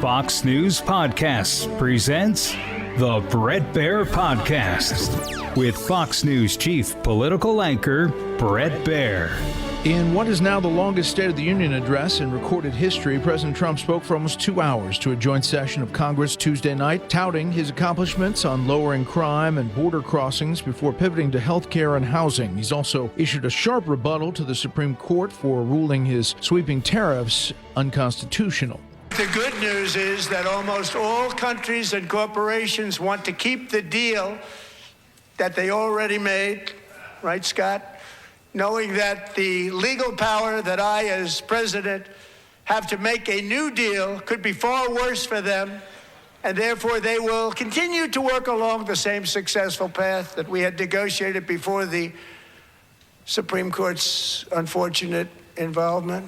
Fox News Podcasts presents the Bret Baier Podcast with Fox News chief political anchor Bret Baier. In what is now the longest State of the Union address in recorded history, President Trump spoke for almost 2 hours to a joint session of Congress Tuesday night, touting his accomplishments on lowering crime and border crossings before pivoting to health care and housing. He's also issued a sharp rebuttal to the Supreme Court for ruling his sweeping tariffs unconstitutional. The good news is that almost all countries and corporations want to keep the deal that they already made, right, Scott? Knowing that the legal power that I, as president, have to make a new deal could be far worse for them, and therefore they will continue to work along the same successful path that we had negotiated before the Supreme Court's unfortunate involvement.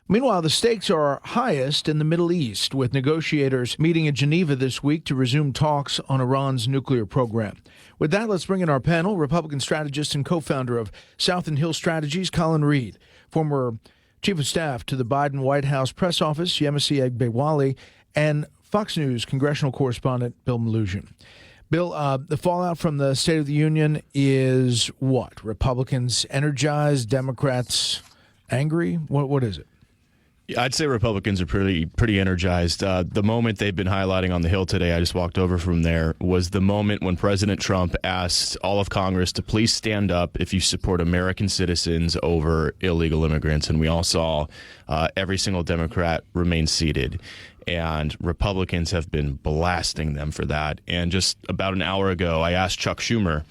Meanwhile, the stakes are highest in the Middle East, with negotiators meeting in Geneva this week to resume talks on Iran's nuclear program. With that, let's bring in our panel, Republican strategist and co-founder of South and Hill Strategies, Colin Reed, former chief of staff to the Biden White House press office, Yemisi Egbewole, and Fox News Congressional Correspondent Bill Melugin. Bill, the fallout from the State of the Union is what? Republicans energized, Democrats angry? What is it? I'd say Republicans are pretty energized. The moment they've been highlighting on the Hill today, I just walked over from there, was the moment when President Trump asked all of Congress to please stand up if you support American citizens over illegal immigrants. And we all saw every single Democrat remain seated. And Republicans have been blasting them for that. And just about an hour ago, I asked Chuck Schumer,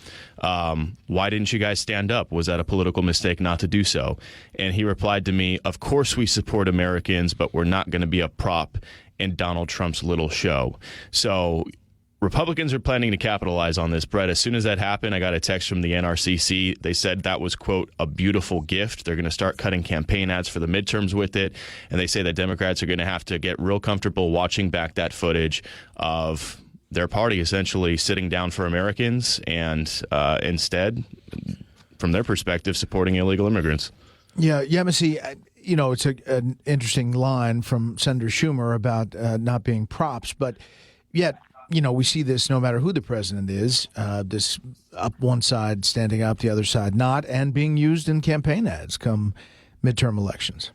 why didn't you guys stand up? Was that a political mistake not to do so? And he replied to me, of course we support Americans, but we're not going to be a prop in Donald Trump's little show. So Republicans are planning to capitalize on this, Bret. As soon as that happened, I got a text from the NRCC. They said that was, quote, a beautiful gift. They're going to start cutting campaign ads for the midterms with it. And they say that Democrats are going to have to get real comfortable watching back that footage of their party essentially sitting down for Americans and instead, from their perspective, supporting illegal immigrants. Yeah, Yemisi, it's an interesting line from Senator Schumer about not being props, but yet, we see this no matter who the president is, this up one side standing up, the other side not, and being used in campaign ads come midterm elections.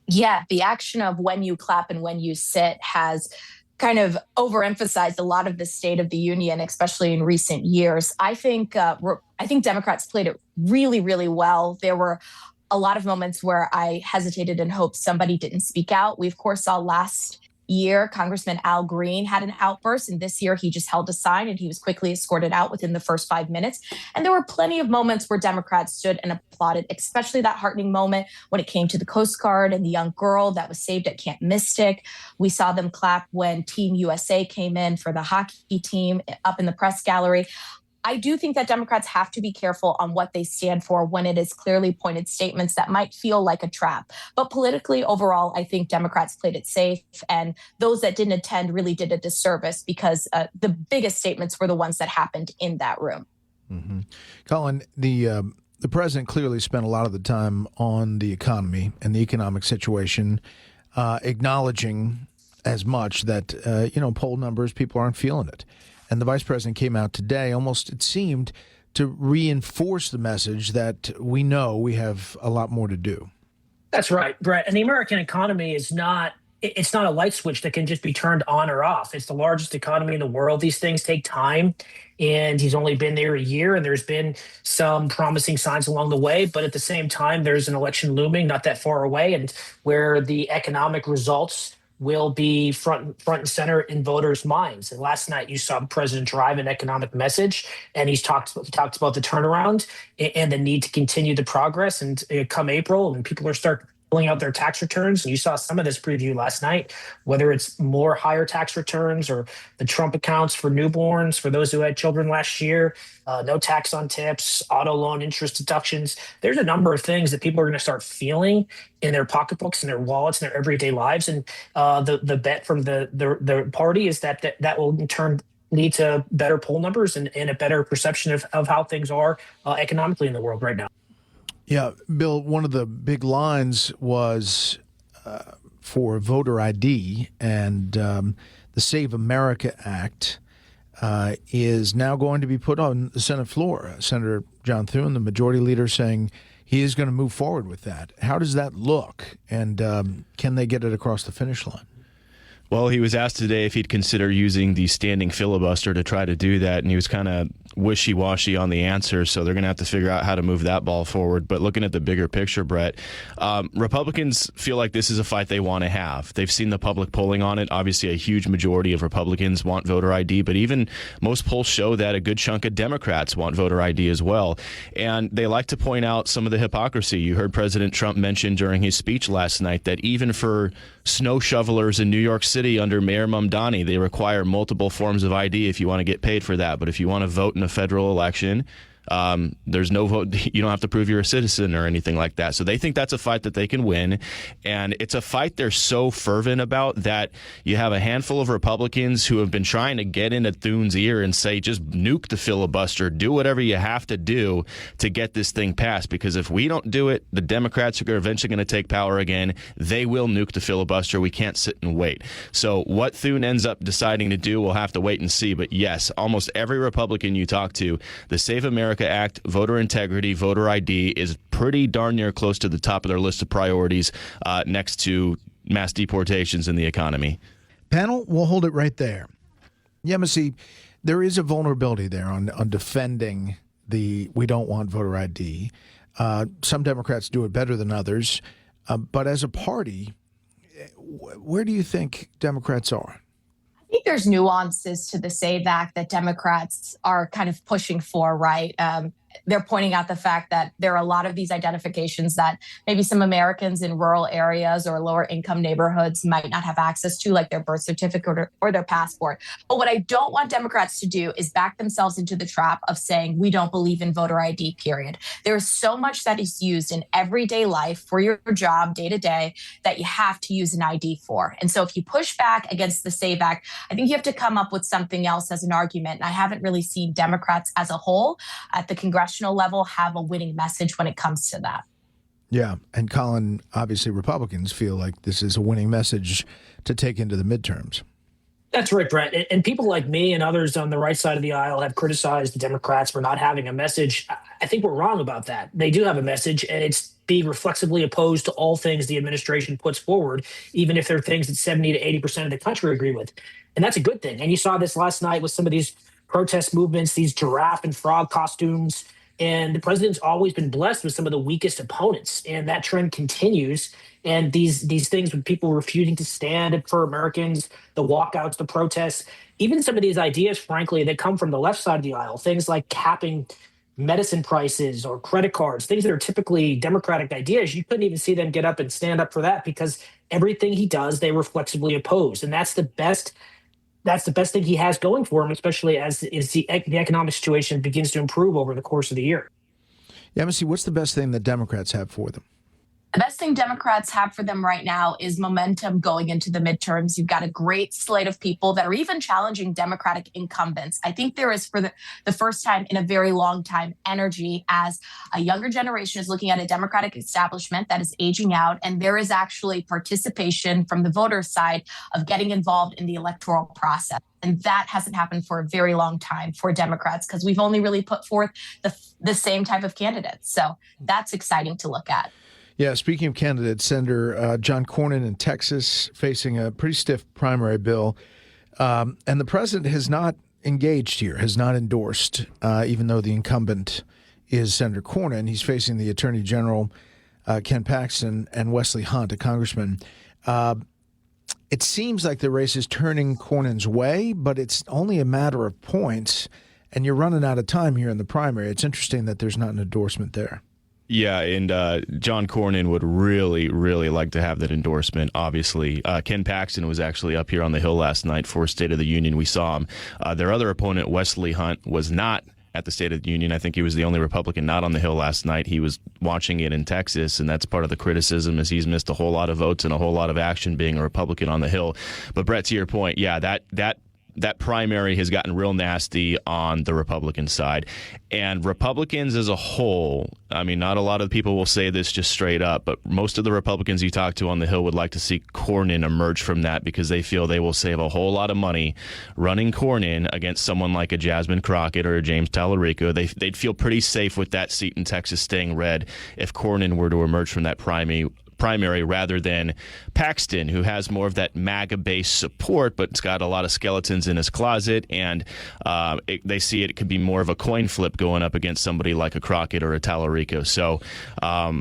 Yeah, the action of when you clap and when you sit has kind of overemphasized a lot of the State of the Union, especially in recent years. I think Democrats played it really, really well. There were a lot of moments where I hesitated and hoped somebody didn't speak out. We, of course, saw last year, Congressman Al Green had an outburst, and this year he just held a sign and he was quickly escorted out within the first 5 minutes. And there were plenty of moments where Democrats stood and applauded, especially that heartening moment when it came to the Coast Guard and the young girl that was saved at Camp Mystic. We saw them clap when Team USA came in for the hockey team up in the press gallery. I do think that Democrats have to be careful on what they stand for when it is clearly pointed statements that might feel like a trap. But politically, overall, I think Democrats played it safe. And those that didn't attend really did a disservice because the biggest statements were the ones that happened in that room. Mm-hmm. Colin, the president clearly spent a lot of the time on the economy and the economic situation, acknowledging as much that, poll numbers, people aren't feeling it. And the vice president came out today, almost, it seemed, to reinforce the message that we know we have a lot more to do. That's right, Bret. And the American economy it's not a light switch that can just be turned on or off. It's the largest economy in the world. These things take time. And he's only been there a year, and there's been some promising signs along the way. But at the same time, there's an election looming not that far away, and where the economic results will be front and center in voters' minds. And last night you saw the president drive an economic message, and he talked about the turnaround and the need to continue the progress. And come April, and people are start filling out their tax returns. And you saw some of this preview last night, whether it's more higher tax returns or the Trump accounts for newborns, for those who had children last year, no tax on tips, auto loan interest deductions. There's a number of things that people are going to start feeling in their pocketbooks and their wallets and their everyday lives. And the bet from the party is that will in turn lead to better poll numbers and a better perception of how things are economically in the world right now. Yeah, Bill, one of the big lines was for voter ID, and the Save America Act is now going to be put on the Senate floor. Senator John Thune, the majority leader, saying he is going to move forward with that. How does that look, and can they get it across the finish line? Well, he was asked today if he'd consider using the standing filibuster to try to do that, and he was kind of wishy-washy on the answer, so they're going to have to figure out how to move that ball forward. But looking at the bigger picture, Brett, Republicans feel like this is a fight they want to have. They've seen the public polling on it. Obviously, a huge majority of Republicans want voter ID, but even most polls show that a good chunk of Democrats want voter ID as well. And they like to point out some of the hypocrisy. You heard President Trump mention during his speech last night that even for snow shovelers in New York City under Mayor Mamdani, they require multiple forms of ID if you want to get paid for that. But if you want to vote in a federal election, there's no vote. You don't have to prove you're a citizen or anything like that. So they think that's a fight that they can win. And it's a fight they're so fervent about that you have a handful of Republicans who have been trying to get into Thune's ear and say, just nuke the filibuster, do whatever you have to do to get this thing passed. Because if we don't do it, the Democrats are eventually going to take power again. They will nuke the filibuster. We can't sit and wait. So what Thune ends up deciding to do, we'll have to wait and see. But yes, almost every Republican you talk to, the Save America Act, voter integrity, voter ID is pretty darn near close to the top of their list of priorities, next to mass deportations in the economy. Panel, we'll hold it right there. Yemisi, there is a vulnerability there on defending the we don't want voter ID. Some Democrats do it better than others. But as a party, where do you think Democrats are? I think there's nuances to the SAVE Act that Democrats are kind of pushing for, right? They're pointing out the fact that there are a lot of these identifications that maybe some Americans in rural areas or lower income neighborhoods might not have access to, like their birth certificate or their passport. But what I don't want Democrats to do is back themselves into the trap of saying we don't believe in voter ID, period. There's so much that is used in everyday life for your job day to day that you have to use an ID for. And so if you push back against the SAVE Act, I think you have to come up with something else as an argument. And I haven't really seen Democrats as a whole at the Congressional level have a winning message when it comes to that. Yeah. And Colin, obviously Republicans feel like this is a winning message to take into the midterms. That's right, Bret. And people like me and others on the right side of the aisle have criticized the Democrats for not having a message. I think we're wrong about that. They do have a message, and it's being reflexively opposed to all things the administration puts forward, even if they're things that 70 to 80% of the country agree with. And that's a good thing. And you saw this last night with some of these protest movements, these giraffe and frog costumes. And the president's always been blessed with some of the weakest opponents. And that trend continues. And these things with people refusing to stand up for Americans, the walkouts, the protests, even some of these ideas, frankly, that come from the left side of the aisle, things like capping medicine prices or credit cards, things that are typically Democratic ideas, you couldn't even see them get up and stand up for that because everything he does, they reflexively oppose. And that's the best thing he has going for him, especially as the economic situation begins to improve over the course of the year. Yemisi, what's the best thing that Democrats have for them? The best thing Democrats have for them right now is momentum going into the midterms. You've got a great slate of people that are even challenging Democratic incumbents. I think there is, for the first time in a very long time, energy as a younger generation is looking at a Democratic establishment that is aging out. And there is actually participation from the voter side of getting involved in the electoral process. And that hasn't happened for a very long time for Democrats because we've only really put forth the same type of candidates. So that's exciting to look at. Yeah, speaking of candidates, Senator John Cornyn in Texas facing a pretty stiff primary bill. And the president has not engaged here, has not endorsed, even though the incumbent is Senator Cornyn. He's facing the Attorney General, Ken Paxton, and Wesley Hunt, a congressman. It seems like the race is turning Cornyn's way, but it's only a matter of points, and you're running out of time here in the primary. It's interesting that there's not an endorsement there. Yeah, and John Cornyn would really, really like to have that endorsement, obviously. Ken Paxton was actually up here on the Hill last night for State of the Union. We saw him. Their other opponent, Wesley Hunt, was not at the State of the Union. I think he was the only Republican not on the Hill last night. He was watching it in Texas, and that's part of the criticism is he's missed a whole lot of votes and a whole lot of action being a Republican on the Hill. But Brett, to your point, yeah, that that primary has gotten real nasty on the Republican side. And Republicans as a whole, I mean, not a lot of people will say this just straight up, but most of the Republicans you talk to on the Hill would like to see Cornyn emerge from that because they feel they will save a whole lot of money running Cornyn against someone like a Jasmine Crockett or a James Tallarico. They'd feel pretty safe with that seat in Texas staying red if Cornyn were to emerge from that primary rather than Paxton, who has more of that MAGA-based support, but it's got a lot of skeletons in his closet, and they see it could be more of a coin flip going up against somebody like a Crockett or a Tallarico. So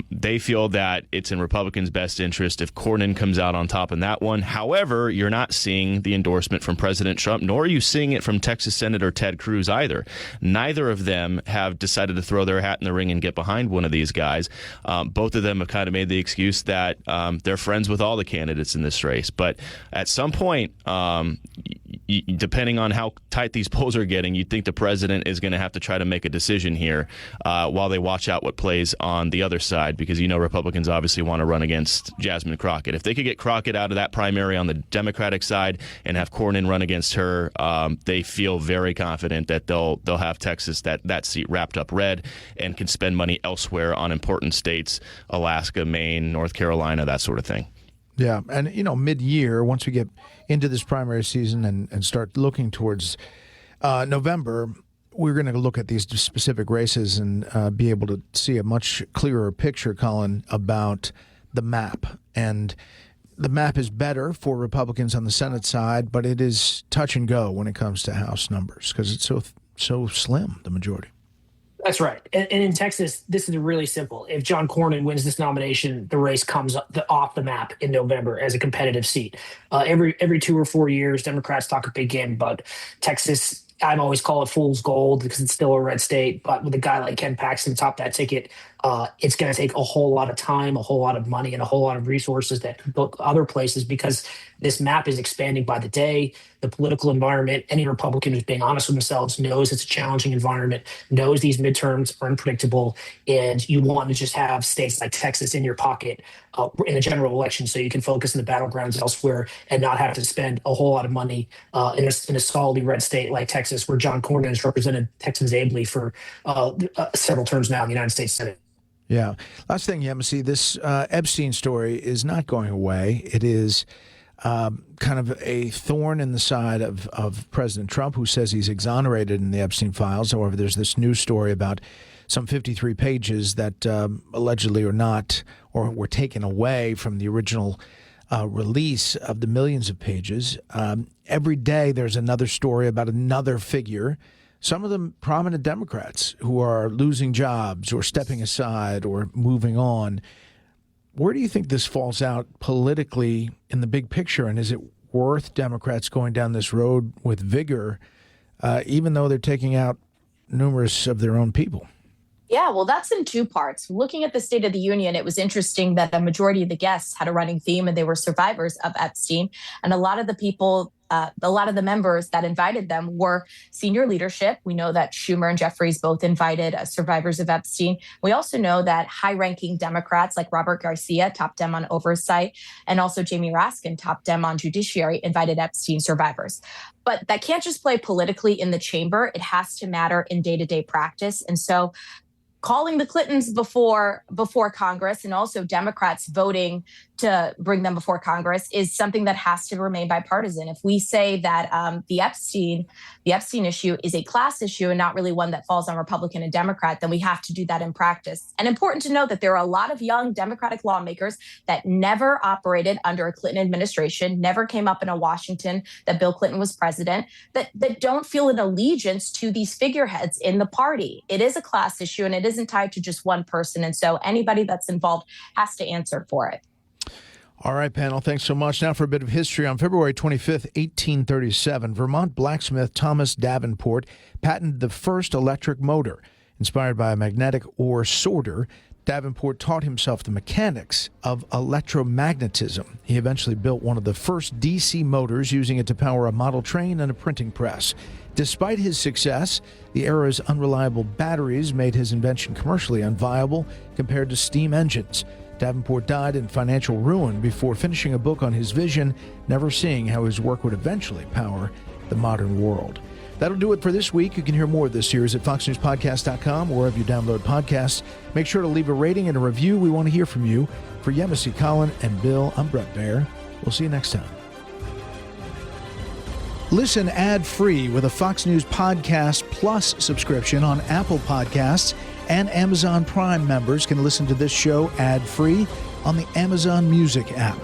they feel that it's in Republicans' best interest if Cornyn comes out on top in that one. However, you're not seeing the endorsement from President Trump, nor are you seeing it from Texas Senator Ted Cruz either. Neither of them have decided to throw their hat in the ring and get behind one of these guys. Both of them have kind of made the excuse that they're friends with all the candidates in this race. But at some point, depending on how tight these polls are getting, you'd think the president is going to have to try to make a decision here while they watch out what plays on the other side, because Republicans obviously want to run against Jasmine Crockett. If they could get Crockett out of that primary on the Democratic side and have Cornyn run against her, they feel very confident that they'll have Texas, that seat wrapped up red, and can spend money elsewhere on important states, Alaska, Maine, North Carolina, that sort of thing. Yeah, and mid-year, once we get into this primary season and start looking towards November, we're going to look at these specific races and be able to see a much clearer picture, Colin, about the map. And the map is better for Republicans on the Senate side, but it is touch and go when it comes to House numbers because it's so slim, the majority. That's right. And in Texas, this is really simple. If John Cornyn wins this nomination, the race comes off the map in November as a competitive seat. Every 2 or 4 years, Democrats talk a big game about Texas. I always call it fool's gold because it's still a red state. But with a guy like Ken Paxton top that ticket, it's going to take a whole lot of time, a whole lot of money, and a whole lot of resources that could go other places because this map is expanding by the day. The political environment, any Republican who's being honest with themselves knows it's a challenging environment, knows these midterms are unpredictable, and you want to just have states like Texas in your pocket in a general election so you can focus on the battlegrounds elsewhere and not have to spend a whole lot of money in a solidly red state like Texas, where John Cornyn has represented Texans ably for several terms now in the United States Senate. Yeah. Last thing, Yemisi, this Epstein story is not going away. It is kind of a thorn in the side of President Trump, who says he's exonerated in the Epstein files. However, there's this news story about some 53 pages that allegedly are not or were taken away from the original release of the millions of pages. Every day there's another story about another figure, some of them prominent Democrats who are losing jobs or stepping aside or moving on. Where do you think this falls out politically in the big picture? And is it worth Democrats going down this road with vigor, even though they're taking out numerous of their own people? Yeah, well, that's in two parts. Looking at the State of the Union, it was interesting that a majority of the guests had a running theme and they were survivors of Epstein. And a lot of the people, a lot of the members that invited them were senior leadership. We know that Schumer and Jeffries both invited survivors of Epstein. We also know that high-ranking Democrats like Robert Garcia, top Dem on oversight, and also Jamie Raskin, top Dem on judiciary, invited Epstein survivors. But that can't just play politically in the chamber. It has to matter in day-to-day practice. And so calling the Clintons before Congress and also Democrats voting to bring them before Congress is something that has to remain bipartisan. If we say that the Epstein issue is a class issue and not really one that falls on Republican and Democrat, then we have to do that in practice. And important to note that there are a lot of young Democratic lawmakers that never operated under a Clinton administration, never came up in a Washington that Bill Clinton was president, that don't feel an allegiance to these figureheads in the party. It is a class issue and it isn't tied to just one person. And so anybody that's involved has to answer for it. All right, panel, thanks so much. Now for a bit of history. On February 25th, 1837, Vermont blacksmith Thomas Davenport patented the first electric motor. Inspired by a magnetic ore sorter, Davenport taught himself the mechanics of electromagnetism. He eventually built one of the first DC motors, using it to power a model train and a printing press. Despite his success, the era's unreliable batteries made his invention commercially unviable compared to steam engines. Davenport died in financial ruin before finishing a book on his vision, never seeing how his work would eventually power the modern world. That'll do it for this week. You can hear more of this series at foxnewspodcast.com or wherever you download podcasts. Make sure to leave a rating and a review. We want to hear from you. For Yemisi, Colin, and Bill, I'm Bret Baier. We'll see you next time. Listen ad-free with a Fox News Podcast Plus subscription on Apple Podcasts, and Amazon Prime members can listen to this show ad-free on the Amazon Music app.